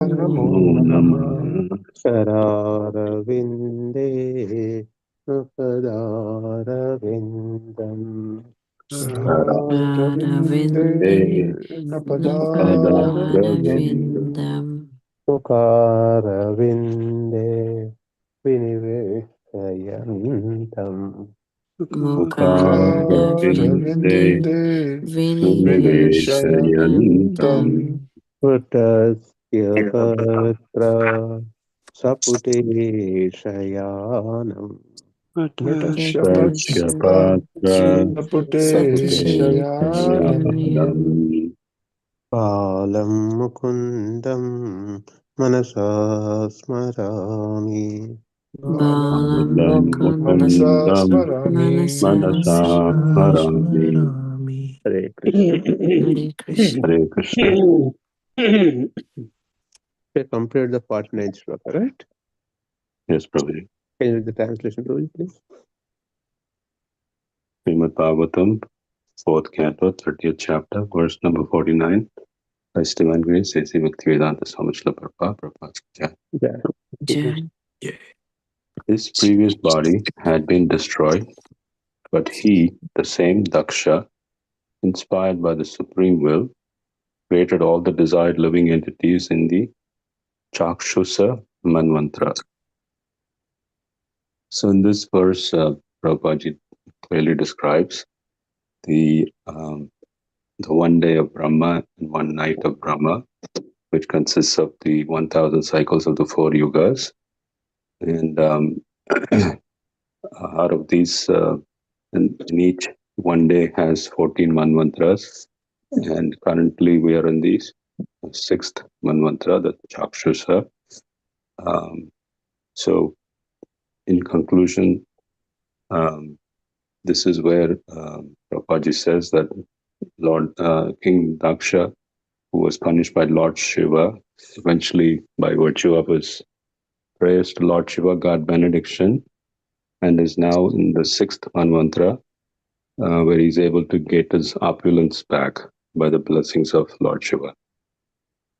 Namo Namaha Kararavinde Napadarvindam Saravinde Napadaravinda Mukaravinde Vinivekayantam Mukaravinde Viniveshayantam Putasya Patra Sapute Shayanam Shapatra Sapute Shayanam Palam Mukundam Manasa Smarami Balam Manasa Smarami Hare Krishna. Hare Krishna. We completed the 49th shloka, right? Yes, Prabhuji. Can you read the translation, Prabhuji, please? Śrīmad-Bhāgavatam, 4th Canto, 30th chapter, verse number 49. By His Divine Grace, A.C. Bhaktivedanta Swami Srila Prabhupada. His previous body had been destroyed, but he, the same Daksha, inspired by the Supreme Will, created all the desired living entities in the Chakshusa Manvantara. So in this verse, Prabhupada clearly describes the one day of Brahma and one night of Brahma, which consists of the 1,000 cycles of the 4 yugas. And out of these, in each one day has 14 manvantras. And currently we are in the 6th manvantara, the Chakshusa. So in conclusion, this is where Prabhupada says that Lord King Daksha, who was punished by Lord Shiva, eventually by virtue of his prayers to Lord Shiva, got benediction, and is now in the 6th manvantara, where he's able to get his opulence back by the blessings of Lord Shiva.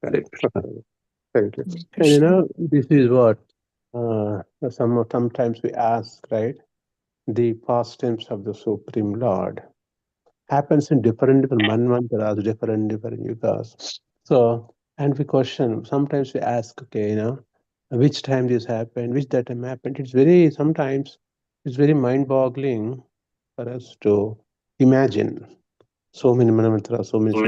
Thank you. And this is what sometimes we ask, right? The pastimes of the Supreme Lord happens in different manvantaras, different yugas. So, and we question, sometimes we ask, okay, which time this happened, which that time happened. Sometimes it's very mind-boggling for us to imagine so many manvantras, so many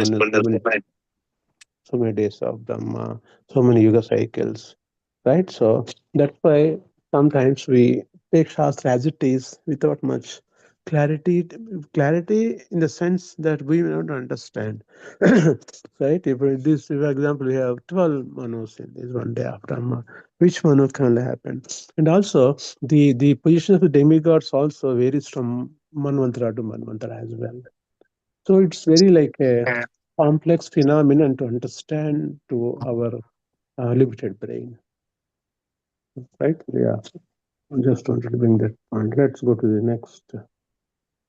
days of Brahma, so many yuga cycles, right? So that's why sometimes we take Shastra as it is without much clarity in the sense that we may not understand. Right? If for example, we have 12 manus in this one day of Brahma, which manu can happen? And also the position of the demigods also varies from manvantara to manvantara as well. So it's very like a complex phenomenon to understand to our limited brain. Right? Yeah. I just wanted to bring that point. Let's go to the next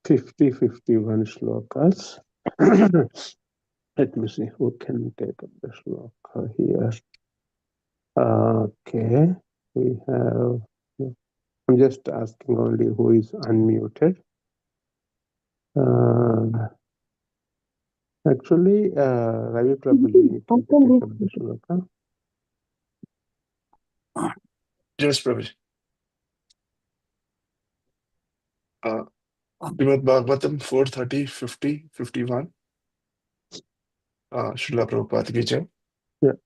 50-51 shlokas. Let me see who can take up the shloka here. Okay. We have, I'm just asking only who is unmuted. Actually, Ravi Prabhuji can take up the shloka. Yes, Prabhuji. Śrīmad-Bhāgavatam 4.30-50-51. Srila Prabhupada ki jai. Yeah.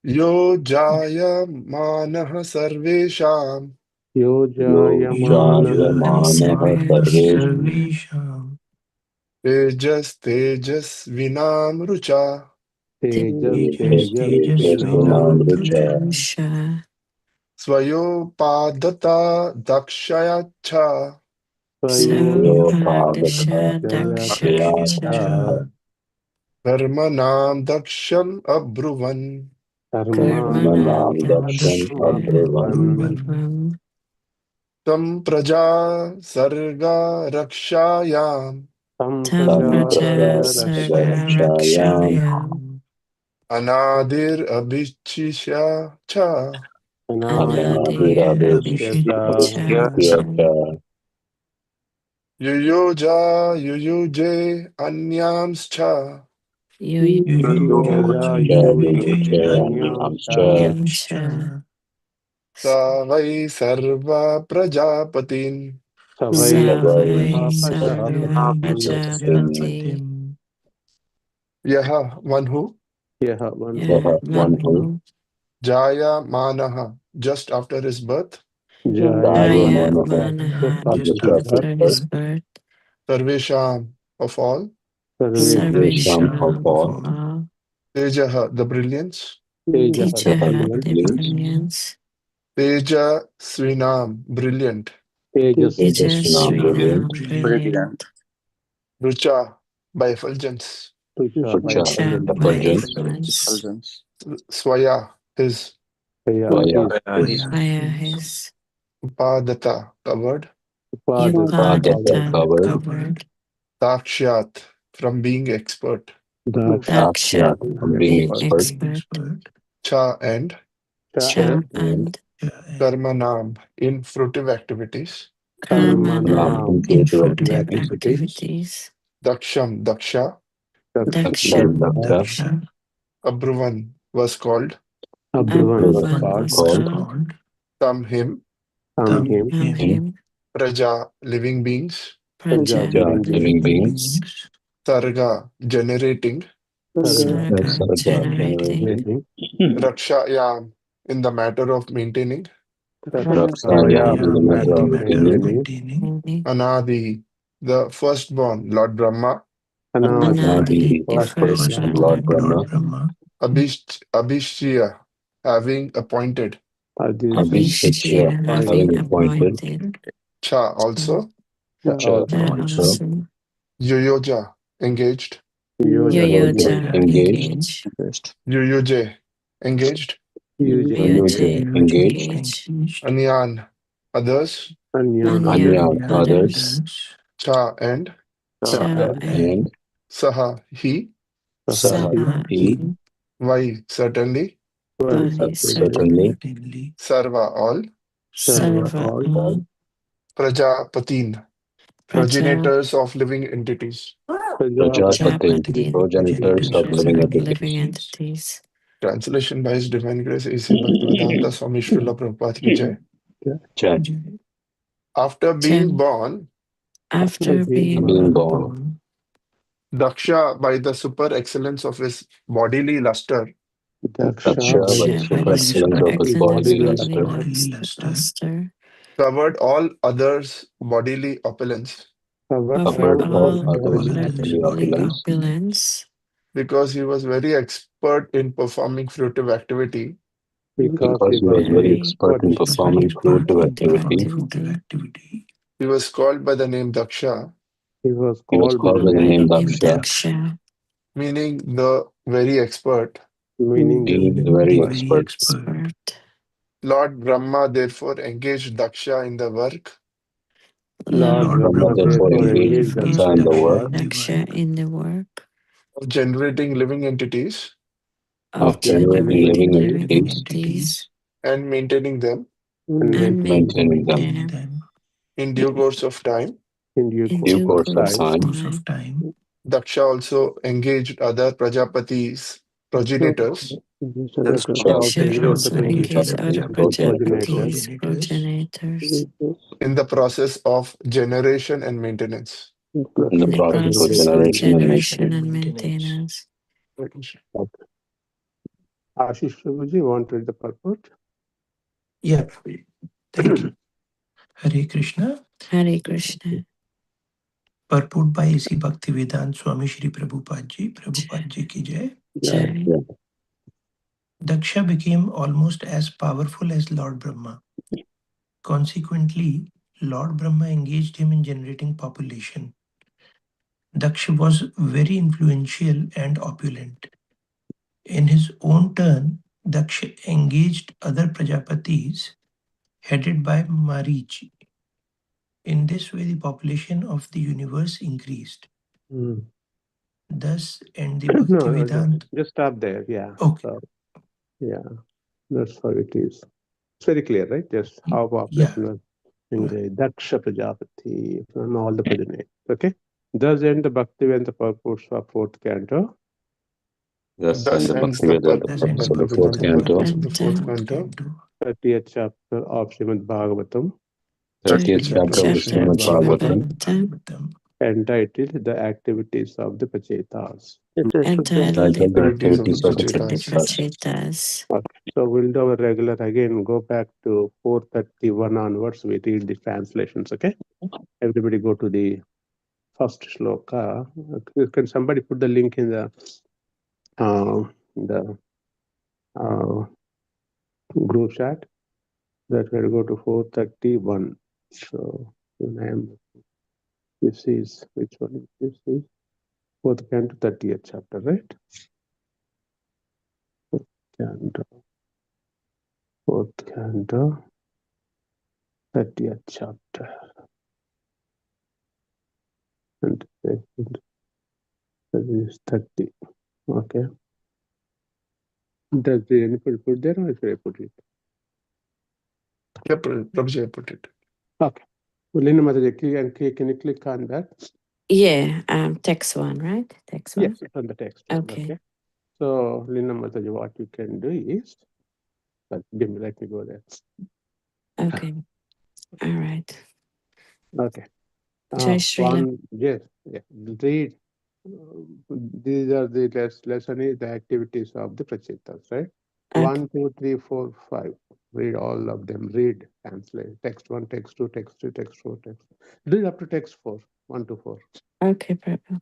Yo jaya manah sarvesham Yo Jayamana Sarvesham tejas vinam rucha Tejas Vinamrucha swayopadata dakshayacha Sarvadakshaya dharmanam daksham abruvan Karmanam Daksham Abhravam tam praja sarga rakshayam Tam Praja Sarga Rakshaya Anadir abhichisya cha. Anādir Anadir Abhishyata Abhishyata Yuyoja yuyuje anyamscha. Yuyoja Yuyuje Anyam Cha Yamcha Sa vai sarva prajapatin. Savai Savai Sarva Sarva Prajapati Prajapatim Yaha, one who. Yaha one who Yahavanhu Jaya manaha, just after his birth. Jaya Jaya Manaha just Manaha after just his birth after his birth Sarvesham, of all. Sarvesham Sarvesham of of Sarvesham of all, all Tejaha, the brilliance. Tejaha the Tejaha Tejaha the brilliance brilliance Teja Srinam, brilliant. Tejas Tejasvinam brilliant, Tejasvinam brilliant Rucha, by effulgence. Tuja by Rucha Rucha by effulgence effulgence, effluence Swaya, his. Vaya Vaya his his, via his Upadata, covered. Upadata Upadata covered Upadata covered, covered Dakshyat, from being expert. Dakshat Daksha Sakshat being from being being expert expert, expert Cha and Cha Cha and and Karmanam, in fruitive activities. Karmanam Karmanam Karmanam in in creative in fruitive activities, activities activities Daksham, Daksha. Daksham Daksham Daksha, Daksha Abruvan was called. Abruvan was Abruvan Abruvan was called was called, called Tam, him. From him him, him Praja, living beings. Praja Praja Raja, living living beings beings, beings Sarga, generating. Sarga Sarga Sarga generating generating, generating Rakshayam, in the matter of maintaining. Rakshayam in the Rakshayam matter matter of of maintaining, maintaining Anadi, the firstborn, Lord Brahma. Anadi the Anadi Anadi, the the firstborn first first Lord one Lord Lord Brahma Brahma, Brahma Abhishya, having appointed. Adishya Abhishekya, Abhishya appointed having having appointed, appointed Cha, also. Cha also also, also Yoyoja, engaged. Yoja Yoja Yoyoja engaged, engage Yuyuje, engaged. Yuja Yoja Yoyote engaged engaged, engage Anyan, others. Anyan Anya Anyan others others, others Cha and Cha Cha and and and Saha, he. Saha Saha, Saha he, he Why, certainly. why Vahi certainly certainly, certainly Sarva, all. serve Sarva all all Prajapatin, Praja progenitors of living entities. Prajapati, Japatin progenitors of progenitors living of living entities. entities Translation by His Divine Grace A.C. Bhaktivedanta Swami Srila Prabhupada ki jai. Cha, After being Jan born, after after being being being born. born, born Daksha, by the super excellence of his bodily luster, Daksha Daksha, by by the the Daksha by super the super excellence super of his excellence bodily bodily bodily luster, luster luster covered all others' bodily opulence, covered covered covered all all all others others' others' bodily bodily opulence, opulence because he was very expert in performing fruitive activity. because he because he was was very very very expert expert in in expert performing in performing fruitive fruitive activity. activity. He was called by the name Daksha, he was He was called by called the by the By name the name name Daksha, Daksha, meaning the very expert. meaning the being very very very expert. expert. expert. Lord Brahma therefore engaged Daksha in the work Lord Lord Brahma Brahma Brahma therefore therefore engaged engaged therefore Daksha Daksha in in the the engaged work work Daksha in the work of generating living entities of of of generating generating living generating entities living entities entities and maintaining them and and and maintaining them maintaining them. maintaining them in due course of time. in due in course Due due of course of course time. of time, time. Daksha also engaged other Prajapati's progenitors Daksha also Daksha engaged also other engaged Prajapati's other progenitors. progenitors Prajapati's progenitors in the process of generation and maintenance. in the In the in process the of process of process of generation generation and and generation maintenance. and maintenance. maintenance. Ashish Prabhuji, want to read the purport? Yeah, thank you. Hare Krishna. Hare Krishna. Purport by A.C. Bhaktivedanta Swami Shri Prabhupada Ji ki jai. Yeah. Jai. Daksha became almost as powerful as Lord Brahma. Consequently, Lord Brahma engaged him in generating population. Daksha was very influential and opulent. In his own turn, Daksha engaged other Prajapatis headed by Marichi. In this way, the population of the universe increased. Mm. Thus, and the No, no, Bhaktivedanta. just stop there. Yeah. Okay. So, yeah, that's how it is. It's very clear, right? Just how Yeah. population was in the Daksha Prajapati and all the Prajane. Okay. Thus end the Bhaktivedanta purports of fourth canto. Thus Thus in the ends the Bhaktivedanta Thus, and the purpose of the fourth Bhaktivedanta canto, purpose of the Bhaktivedanta fourth Canto. canto, 30th chapter of Śrīmad-Bhāgavatam, 30th 30th 30th chapter chapter of of the the chapter of Srimad Srimad Bhagavatam, Bhagavatam, Śrīmad-Bhāgavatam, entitled The Activities of the Pachetas. Entitled titled The activities of the Activities of the to the Pachetas. Prachitas. Prachetas. Okay. So we'll do our regular again. Go back to 431 onwards. We read the translations. Okay. Everybody go to the first shloka. Can somebody put the link in the uh, group chat? That will go to 431. So this is which one? This is fourth canto 30th chapter, right? Fourth canto 30th chapter. And that is 30. Okay. Does the anybody put there or should I put it? Yeah, Prabhuji, I put it. Okay. Well, Lina Mataji, can you click on that? Yeah, text one, right? Text one. Yes, on the text one. Okay. Okay. So, Lina Mataji, what you can do is, let me go there. Okay. All right. Okay. Jai Srila. Yes, yeah. Read. These are the lesson is the activities of the Prachetas, right? Okay. 1, 2, 3, 4, 5. Read all of them. Read, translate. Text 1, text 2, text 3, text 4, text. Read up to text 4, 1 to 4. Okay, Prabhu.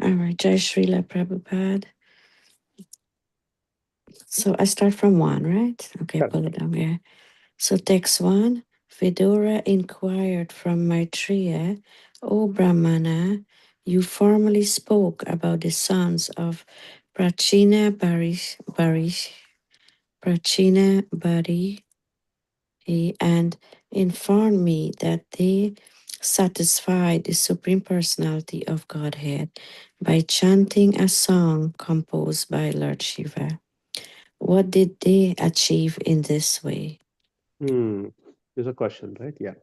All right. Jai Srila Prabhupada. So I start from 1, right? Okay, Correct. pull it down here. So text 1. Vidura inquired from Maitreya, O Brahmana, you formerly spoke about the sons of Prachina Bari, and informed me that they satisfied the Supreme Personality of Godhead by chanting a song composed by Lord Shiva. What did they achieve in this way? There's a question, right? Yeah.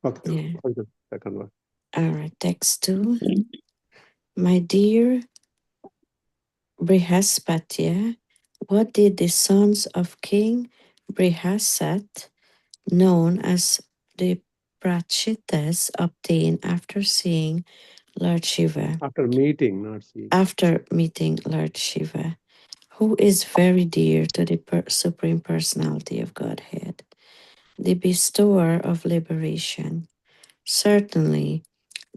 Okay. Yeah. What's the second one? All right, text 2. My dear Brihaspatya, what did the sons of King Brihasat, known as the Prachitas, obtain after seeing Lord Shiva? After meeting, not seeing. After meeting Lord Shiva, who is very dear to the Supreme Personality of Godhead, the bestower of liberation. Certainly,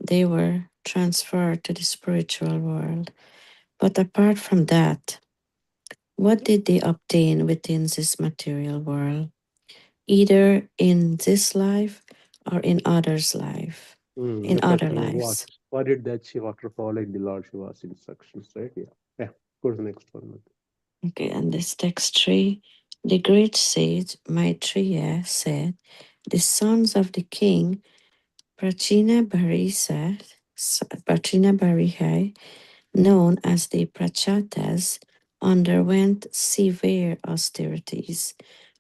they were transferred to the spiritual world. But apart from that, what did they obtain within this material world, either in this life or in others' life, in The other question is lives? what did that Shiva after following the Lord Shiva's instructions, right? Yeah. Yeah. Go to the next one. Okay, and this text 3, the great sage Maitreya said, the sons of the king Prachina Barihai, known as the Prachatas, underwent severe austerities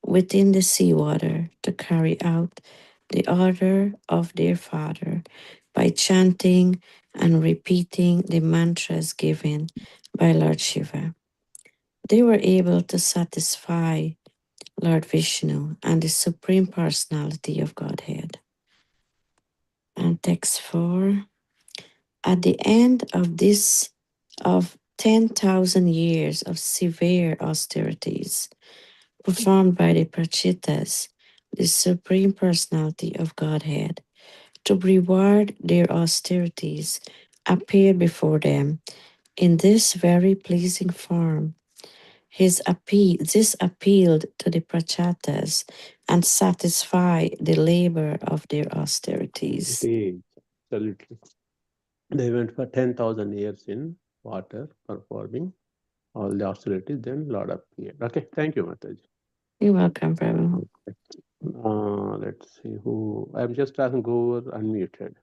within the seawater to carry out the order of their father by chanting and repeating the mantras given by Lord Shiva. They were able to satisfy Lord Vishnu and the Supreme Personality of Godhead. And text 4. At the end of 10,000 years of severe austerities performed by the Prachitas, the Supreme Personality of Godhead, to reward their austerities, appeared before them in this very pleasing form. This appealed to the Prachatas and satisfied the labor of their austerities. Absolutely. They went for 10,000 years in water performing all the austerities, then Lord appeared. Okay, thank you, Mataji. You're welcome, Prabhu. Let's see who. I'm just asking who were unmuted.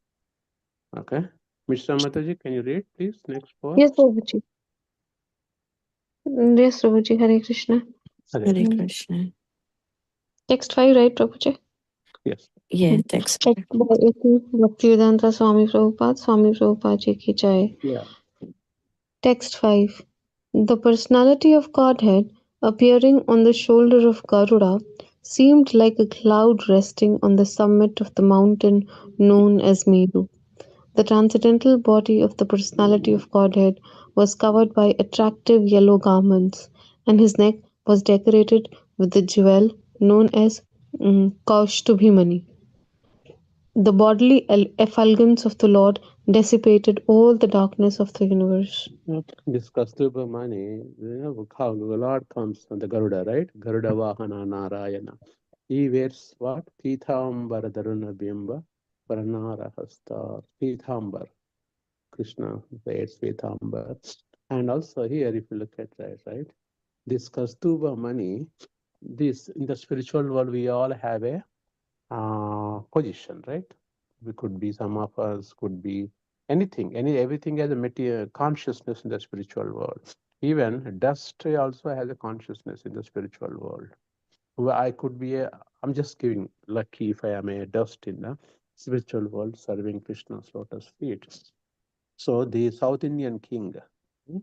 Okay. Mr. Mataji, can you read, please? Next verse. Yes, Prabhuji. Yes, Prabhuji. Hare Krishna. Hare Hare Mm. Krishna. Text 5, right, Prabhuji? Yes. Yeah, text. Text by A.C. Bhaktivedanta Swami Prabhupada, Swami Prabhupada Ji ki jai. Yeah. Text 5. The personality of Godhead, appearing on the shoulder of Garuda, seemed like a cloud resting on the summit of the mountain known as Meru. The transcendental body of the personality of Godhead was covered by attractive yellow garments, and his neck was decorated with the jewel known as Kaushtubhimani. The bodily effulgence of the Lord dissipated all the darkness of the universe. This Kastuba Mani, how the Lord comes on the Garuda, right? Garuda Vahana Narayana. He wears what? Pithambar Daruna Bimba Paranara Hasta. Pithambar. Krishna wears Pithambar. And also here, if you look at that, right? This Kastuba Mani, this in the spiritual world, we all have a position, right? We could be, some of us could be anything, everything has a material consciousness in the spiritual world. Even dust also has a consciousness in the spiritual world. Well, I could be I'm just giving lucky if I am a dust in the spiritual world serving Krishna's lotus feet. So the South Indian king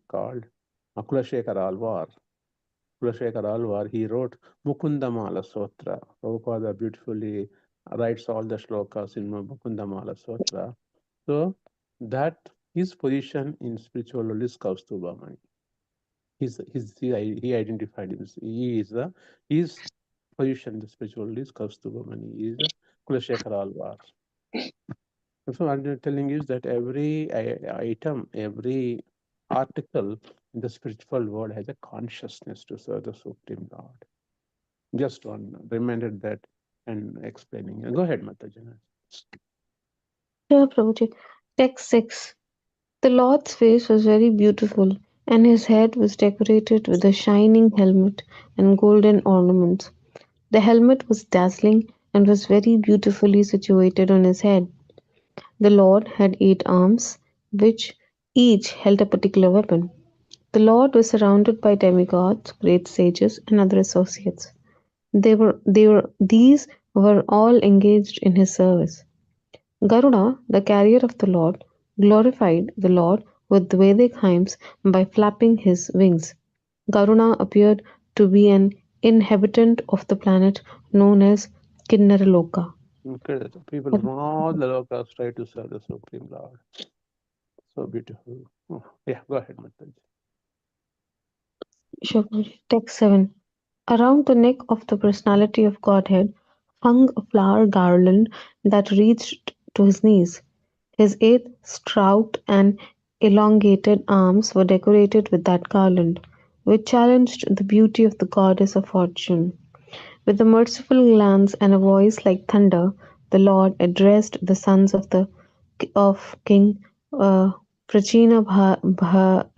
called Kulashekar Alvar, he wrote Mukundamala Sotra. Prabhupada beautifully writes all the shlokas in Mukundamala Sotra. So that his position in spiritual world is Kaustubhamani. He identified himself. His position in the spiritual world is Kaustubhamani. He is Kulashekar Alvar. So what I'm telling you is that every item, every article in the spiritual world has a consciousness to serve the Supreme Lord. Just one reminded that and explaining. Go ahead, Mataji. Sure, Prabhuji. Text 6. The Lord's face was very beautiful, and his head was decorated with a shining helmet and golden ornaments. The helmet was dazzling and was very beautifully situated on his head. The Lord had 8 arms, which each held a particular weapon. The Lord was surrounded by demigods, great sages, and other associates. These were all engaged in his service. Garuda, the carrier of the Lord, glorified the Lord with Vedic hymns by flapping his wings. Garuda appeared to be an inhabitant of the planet known as Kinnaraloka. Okay, so people from all the lokas try to serve the Supreme Lord. So beautiful. Oh, yeah, go ahead, Mataji. Sure. Text 7. Around the neck of the personality of Godhead hung a flower garland that reached to his knees. His 8 stout and elongated arms were decorated with that garland, which challenged the beauty of the goddess of fortune. With a merciful glance and a voice like thunder, the Lord addressed the sons of King Prachina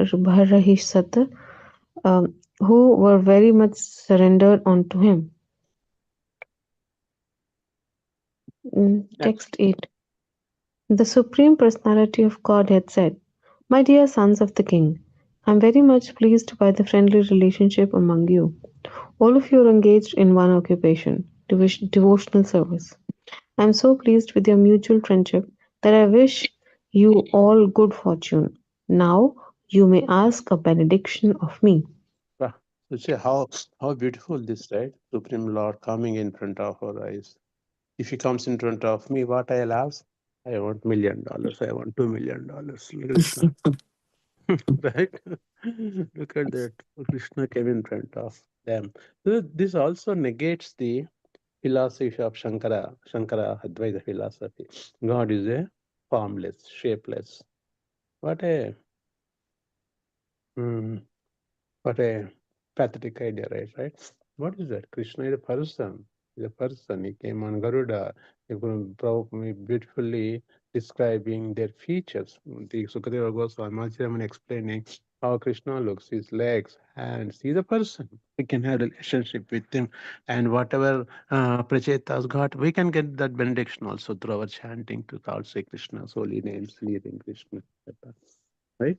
Bharahisata, who were very much surrendered unto him. Next. Text 8. The Supreme Personality of Godhead said, My dear sons of the King, I am very much pleased by the friendly relationship among you. All of you are engaged in one occupation, devotional service. I am so pleased with your mutual friendship that I wish you all good fortune. Now you may ask a benediction of me. Wow. So see how beautiful this, right? Supreme Lord coming in front of our eyes. If he comes in front of me, what I'll ask? I want $1 million. I want $2 million. Krishna. Right? Look at that. Krishna came in front of them. So this also negates the philosophy of Shankara Advaita philosophy. God is a formless, shapeless. What a mm, what a pathetic idea, right? What is that? Krishna is a person. He's a person. He came on Garuda. He beautifully describing their features. The Sukadeva Goswami explaining how Krishna looks, his legs, hands. He's a person. We can have relationship with him, and whatever Prachetas got, we can get that benediction also through our chanting to Lord Sri Krishna's holy names, leading Krishna, etc. Right?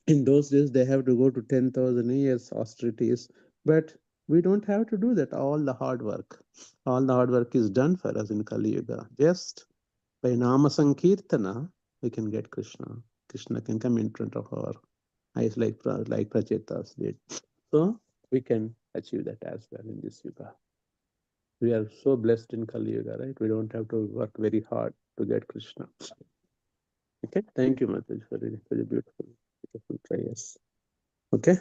In those days, they have to go to 10,000 years austerities, but we don't have to do that. All the hard work, is done for us in Kali Yuga. Just by Nama Sankirtana, we can get Krishna. Krishna can come in front of our eyes like Prachetas did. So we can achieve that as well in this Yuga. We are so blessed in Kali Yuga, right? We don't have to work very hard to get Krishna. Okay, thank you, Mataj, for the beautiful prayers. Okay,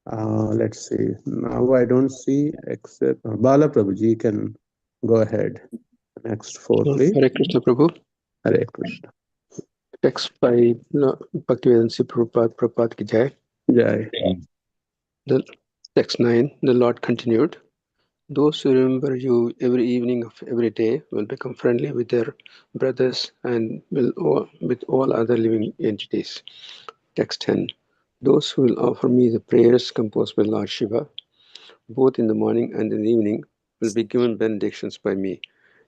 let's see. Now I don't see except Bala Prabhuji. You can go ahead. Next 4, please. Hare Krishna Prabhu. Hare Krishna. Text by Bhaktivedanta Prabhupada ki jai. Jai. The text 9. The Lord continued. Those who remember you every evening of every day will become friendly with their brothers and with all other living entities. Text 10. Those who will offer me the prayers composed by Lord Shiva, both in the morning and in the evening, will be given benedictions by me.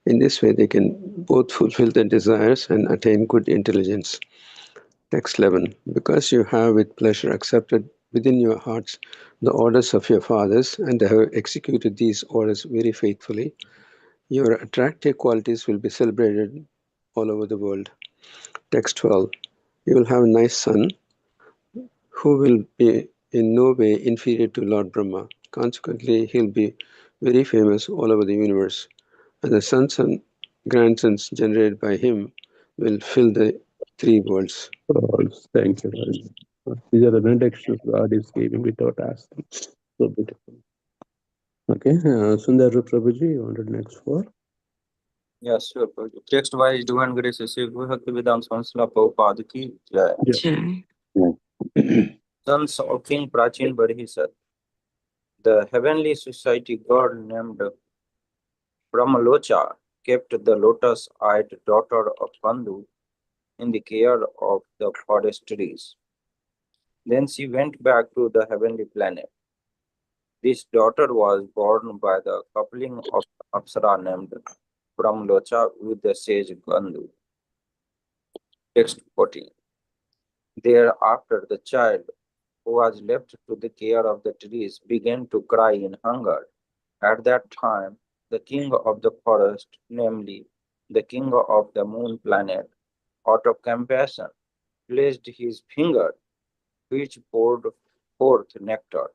In this way, they can both fulfill their desires and attain good intelligence. Text 11. Because you have with pleasure accepted within your hearts the orders of your fathers and have executed these orders very faithfully, your attractive qualities will be celebrated all over the world. Text 12. You will have a nice son who will be in no way inferior to Lord Brahma. Consequently, he'll be very famous all over the universe, and the sons and grandsons generated by him will fill the 3 worlds. Thank you very much. These are the benedictions God is giving without asking. So beautiful. Okay, Sundar Prabhuji, you wanted next 4? Yes, sure. Text wise, Divine Grace, Sri Bhaktivedanta Swami Prabhupada ki jai. Jai. Sons of King Prachin Barhisat, the heavenly society god named Brahmalocha kept the lotus-eyed daughter of Pandu in the care of the forest trees. Then she went back to the heavenly planet. This daughter was born by the coupling of Apsara named Brahmalocha with the sage Gandu. Text 14. Thereafter, the child who was left to the care of the trees began to cry in hunger. At that time, the king of the forest, namely the king of the moon planet, out of compassion, placed his finger, which poured forth nectar,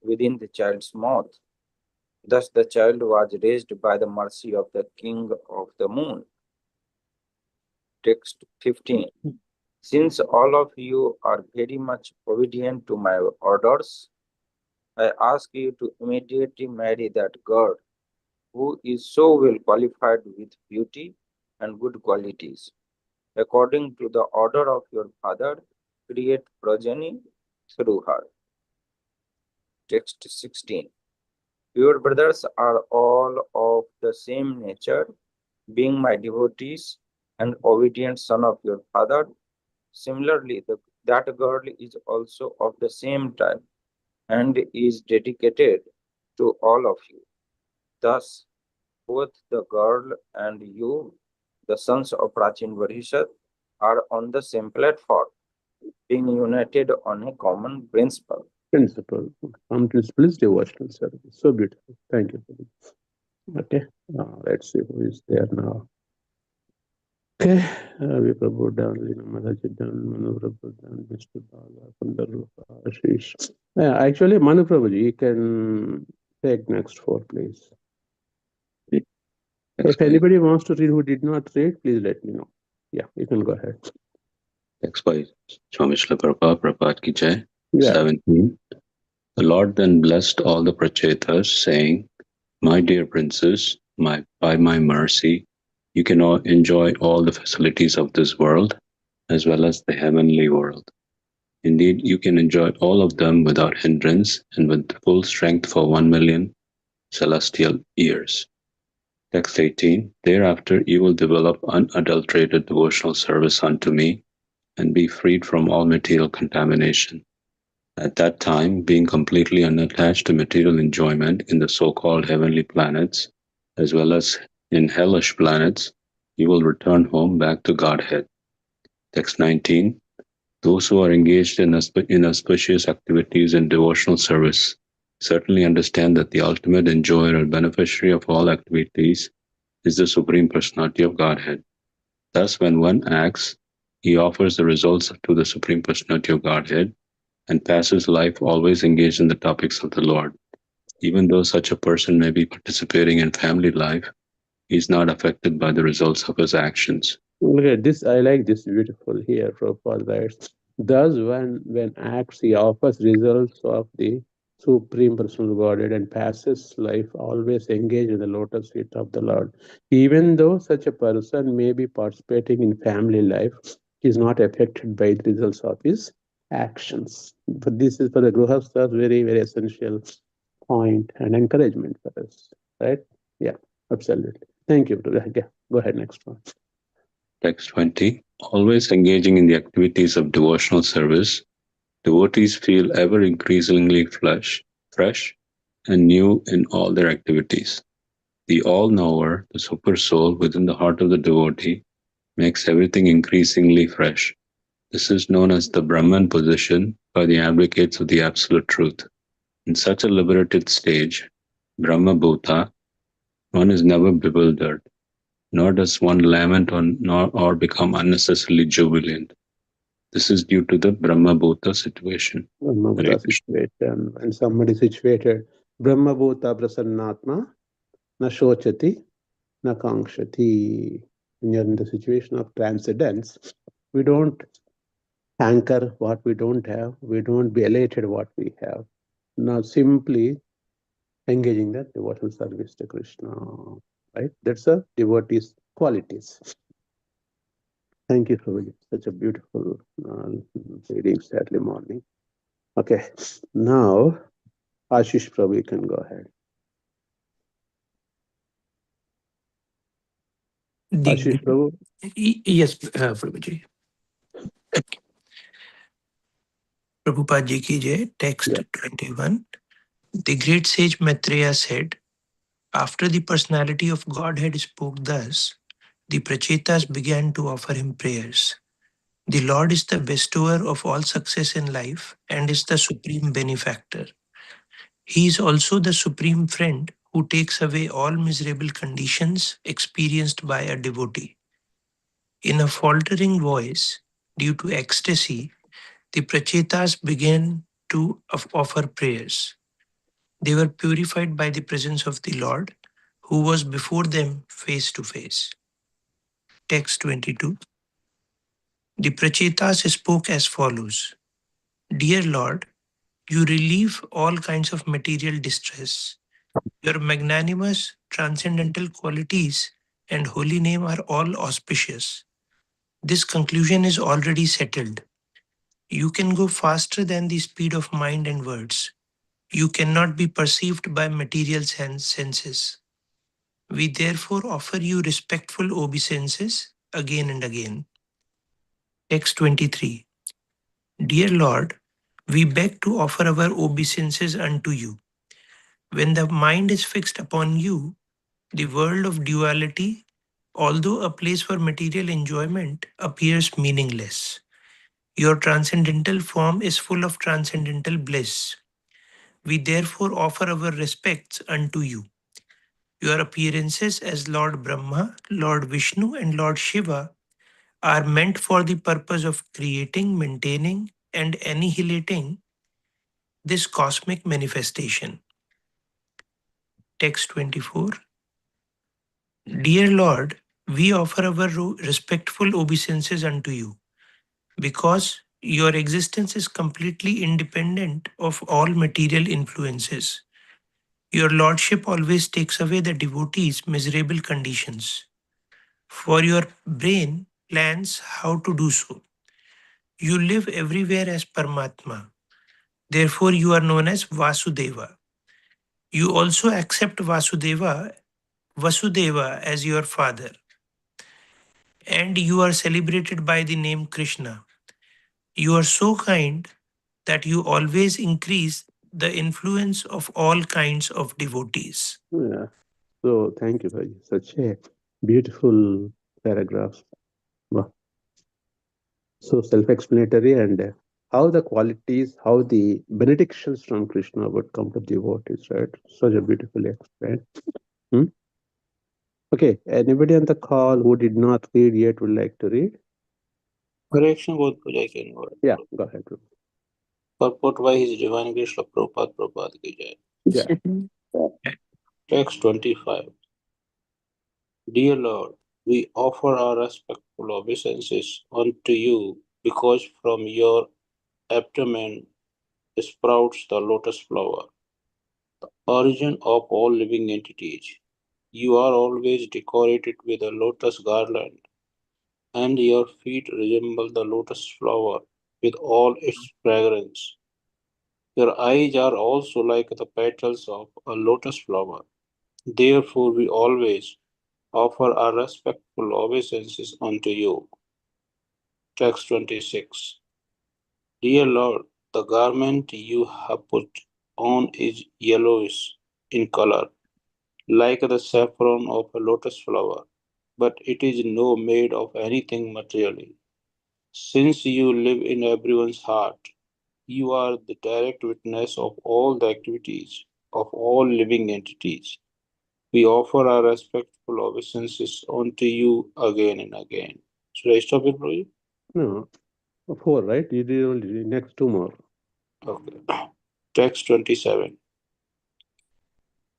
within the child's mouth. Thus the child was raised by the mercy of the king of the moon. Text 15. Since all of you are very much obedient to my orders, I ask you to immediately marry that girl who is so well qualified with beauty and good qualities. According to the order of your father, create progeny through her. Text 16. Your brothers are all of the same nature, being my devotees and obedient son of your father. Similarly, that girl is also of the same type and is dedicated to all of you. Thus, both the girl and you, the sons of Prachin Varishat, are on the same platform, being united on a common principle. Bliss devotional service. So beautiful. Thank you. Okay, let's see who is there now. Okay, we Prabhu down, Madaji down, Manu Prabhu down, Mr. Bala, Kundarupa, Ashish. Actually, Manu Prabhuji, you can take next 4, please. If anybody wants to read who did not read, please let me know. Yeah, you can go ahead. Text by Swami Srila Prabhupada ki jai. Yeah. 17. The Lord then blessed all the Prachetas, saying, My dear princes, by my mercy, you can all enjoy all the facilities of this world, as well as the heavenly world. Indeed, you can enjoy all of them without hindrance and with full strength for 1,000,000 celestial years. Text 18. Thereafter you will develop unadulterated devotional service unto me and be freed from all material contamination. At that time, being completely unattached to material enjoyment in the so-called heavenly planets, as well as in hellish planets, he will return home back to Godhead. Text 19. Those who are engaged in auspicious activities and devotional service certainly understand that the ultimate enjoyer and beneficiary of all activities is the Supreme Personality of Godhead. Thus, when one acts, he offers the results to the Supreme Personality of Godhead and passes life always engaged in the topics of the Lord. Even though such a person may be participating in family life, he is not affected by the results of his actions. Look at this. I like this beautiful here. Prabhupada writes, thus, when acts, he offers results of the Supreme Personal Godhead and passes life always engaged in the lotus feet of the Lord. Even though such a person may be participating in family life, he is not affected by the results of his actions. But this is for the Grihasthas very, very essential point and encouragement for us. Right? Yeah, absolutely. Thank you. Yeah, go ahead, next one. Text 20. Always engaging in the activities of devotional service, devotees feel ever increasingly fresh, and new in all their activities. The all-knower, the super soul within the heart of the devotee, makes everything increasingly fresh. This is known as the Brahman position by the advocates of the Absolute Truth. In such a liberated stage, Brahma Bhuta, one is never bewildered, nor does one lament or become unnecessarily jubilant. This is due to the Brahma Bhuta situation. Brahma Hare Bhuta situation. When somebody is situated, Brahma Bhuta Prasannatma, na shochati, na kankshati. When you're in the situation of transcendence, we don't hanker what we don't have, we don't be elated what we have. Now simply engaging that devotional service to Krishna. Right? That's a devotee's qualities. Thank you, Prabhuji. Such a beautiful reading early morning. Okay, now Ashish Prabhu, you can go ahead. Ashish Prabhu? Yes, Prabhuji. Prabhupada Ji ki jai, text 21. The great sage Maitreya said, after the personality of Godhead spoke thus, the Prachetas began to offer him prayers. The Lord is the bestower of all success in life and is the supreme benefactor. He is also the supreme friend who takes away all miserable conditions experienced by a devotee. In a faltering voice, due to ecstasy, the Prachetas began to offer prayers. They were purified by the presence of the Lord, who was before them face to face. Text 22. The Prachetas spoke as follows: Dear Lord, you relieve all kinds of material distress. Your magnanimous, transcendental qualities and holy name are all auspicious. This conclusion is already settled. You can go faster than the speed of mind and words. You cannot be perceived by material senses. We therefore offer you respectful obeisances again and again. Text 23. Dear Lord, we beg to offer our obeisances unto you. When the mind is fixed upon you, the world of duality, although a place for material enjoyment, appears meaningless. Your transcendental form is full of transcendental bliss. We therefore offer our respects unto you. Your appearances as Lord Brahma, Lord Vishnu, and Lord Shiva are meant for the purpose of creating, maintaining, and annihilating this cosmic manifestation. Text 24. Dear Lord, we offer our respectful obeisances unto you, because your existence is completely independent of all material influences. Your Lordship always takes away the devotee's miserable conditions. For your brain plans how to do so. You live everywhere as Paramatma. Therefore, you are known as Vasudeva. You also accept Vasudeva as your father. And you are celebrated by the name Krishna. You are so kind that you always increase the influence of all kinds of devotees. Yeah. So thank you for such a beautiful paragraph. Wow. So self-explanatory, and how the qualities, how the benedictions from Krishna would come to devotees, right? Such a beautifully explained. Hmm? Okay, anybody on the call who did not read yet would like to read? Correction both Puja can go. Yeah, go ahead. Purport by His Divine Grace of Prabhupada Prabhupada ki jai. Yeah. Text 25. Dear Lord, we offer our respectful obeisances unto you because from your abdomen sprouts the lotus flower, origin of all living entities. You are always decorated with a lotus garland, and your feet resemble the lotus flower with all its fragrance. Your eyes are also like the petals of a lotus flower. Therefore, we always offer our respectful obeisances unto you. Text 26. Dear Lord, the garment you have put on is yellowish in color, like the saffron of a lotus flower, but it is no made of anything materially. Since you live in everyone's heart, you are the direct witness of all the activities of all living entities. We offer our respectful obeisances unto you again and again. Should I stop it, Prabhuji? No, 4, right? You did only next 2 more. Okay. Text 27.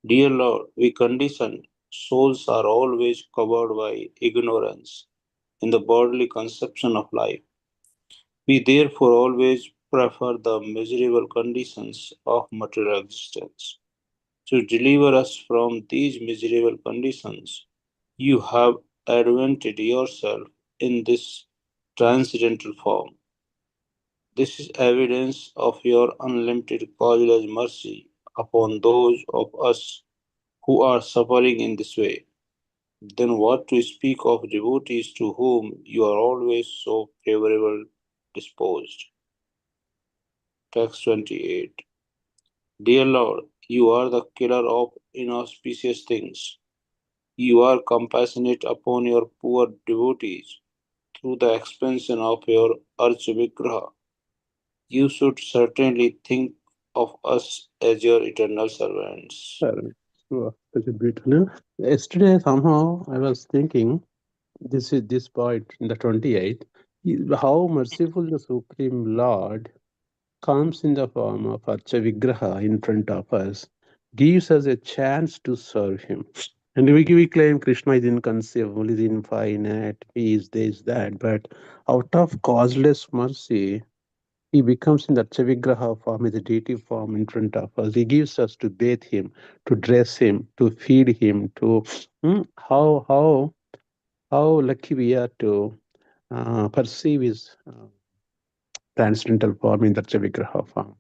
Dear Lord, we conditioned souls are always covered by ignorance in the bodily conception of life. We therefore always prefer the miserable conditions of material existence. To deliver us from these miserable conditions, you have advented yourself in this transcendental form. This is evidence of your unlimited causeless mercy upon those of us who are suffering in this way. Then what to speak of devotees to whom you are always so favorable disposed? Text 28. Dear Lord, you are the killer of inauspicious things. You are compassionate upon your poor devotees through the expansion of your Archa Vigraha. You should certainly think of us as your eternal servants. Wow, such a beautiful. Yesterday, somehow, I was thinking, this is this point in the 28th, how merciful the Supreme Lord comes in the form of Archa Vigraha in front of us, gives us a chance to serve him. And we claim Krishna is inconceivable, is infinite, he is this, that, but out of causeless mercy, he becomes in the Chavigraha form, as a deity form in front of us. He gives us to bathe him, to dress him, to feed him, to how lucky we are to perceive his transcendental form in the Chavigraha form.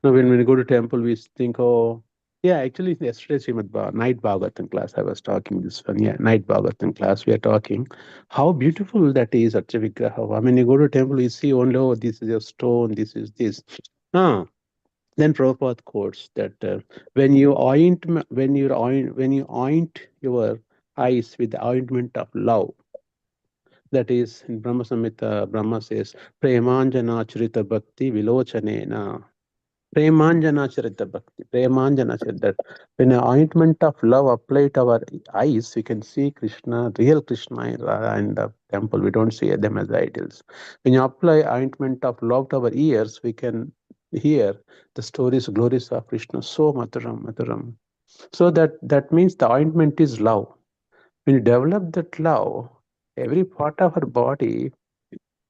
Now, when we go to temple, we think, oh, yeah, actually, yesterday, night Bhagavatam class, I was talking this one. Yeah, night Bhagavatam class, we are talking how beautiful that is, Archavigraha. I mean, you go to temple, you see only, oh, this is a stone, this is this. Ah, then Prabhupada quotes that when you oint your eyes with the ointment of love, that is in Brahma Samhita, Brahma says, Premanjanacharita Bhakti Vilochanena. Premanjanacharita Bhakti. Premanjanacharita. That when an ointment of love applied to our eyes, we can see Krishna, real Krishna in the temple. We don't see them as idols. When you apply ointment of love to our ears, we can hear the stories, glories of Krishna. So maturam, maturam. So that means the ointment is love. When you develop that love, every part of our body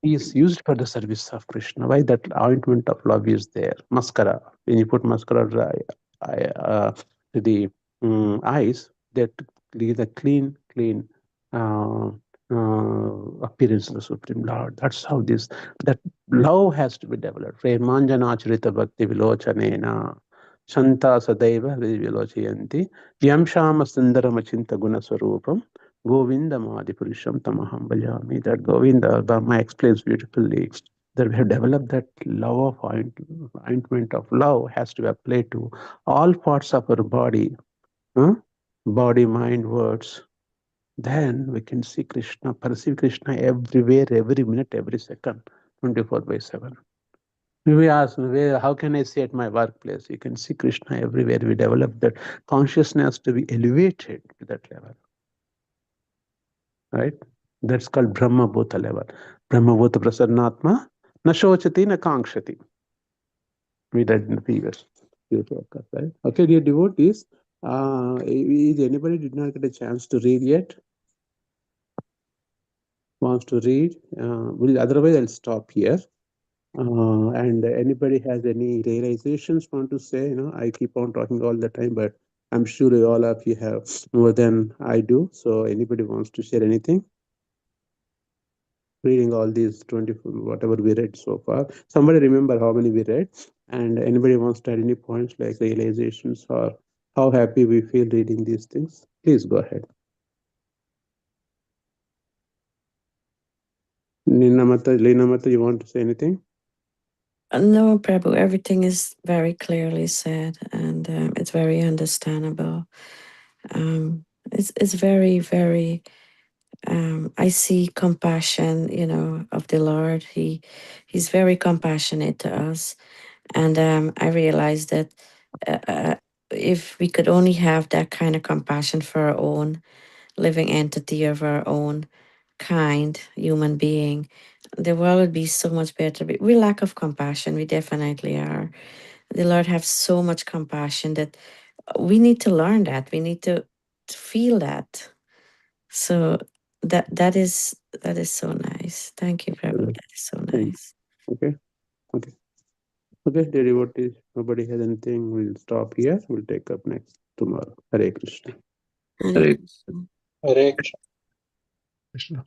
is used for the service of Krishna. Why that ointment of love is there? Mascara. When you put mascara to the eyes, that gives a clean uh, appearance of the Supreme Lord. That's how that love has to be developed. Premanjanacharita bhakti vilochanena shanta sadaiva vilochayanti yam shama sundaramachinta guna swarupam Govinda Madi Purusham Tamaham Bhajami. That Govinda, Brahma explains beautifully. that we have developed that love of ointment of love has to be applied to all parts of our body, huh? Body, mind, words. Then we can see Krishna, perceive Krishna everywhere, every minute, every second, 24/7. We ask, how can I see at my workplace? You can see Krishna everywhere. We develop that consciousness to be elevated to that level, right? That's called Brahma Bhuta level. Brahma Bhuta Prasannatma, na shochati, na kankshati. We read in the previous podcast, right? Okay, dear devotees, is anybody did not get a chance to read yet? Wants to read? Otherwise, I'll stop here. And anybody has any realizations want to say? I keep on talking all the time, but I'm sure all of you have more than I do. So anybody wants to share anything? Reading all these 20, whatever we read so far. Somebody remember how many we read? And anybody wants to add any points like realizations or how happy we feel reading these things? Please go ahead. Leenamata, you want to say anything? No, Prabhu, everything is very clearly said, and it's very understandable. It's very, very. I see compassion, of the Lord. He's very compassionate to us, and I realize that if we could only have that kind of compassion for our own living entity of our own kind human being, the world would be so much better. We lack of compassion. We definitely are. The Lord has so much compassion that we need to learn that. We need to feel that. So that is so nice. Thank you, Prabhu. That is so nice. Okay. Dear devotees, nobody has anything. We'll stop here. We'll take up next tomorrow. Hare Krishna. Hare Hare Krishna. Hare Krishna. Krishna.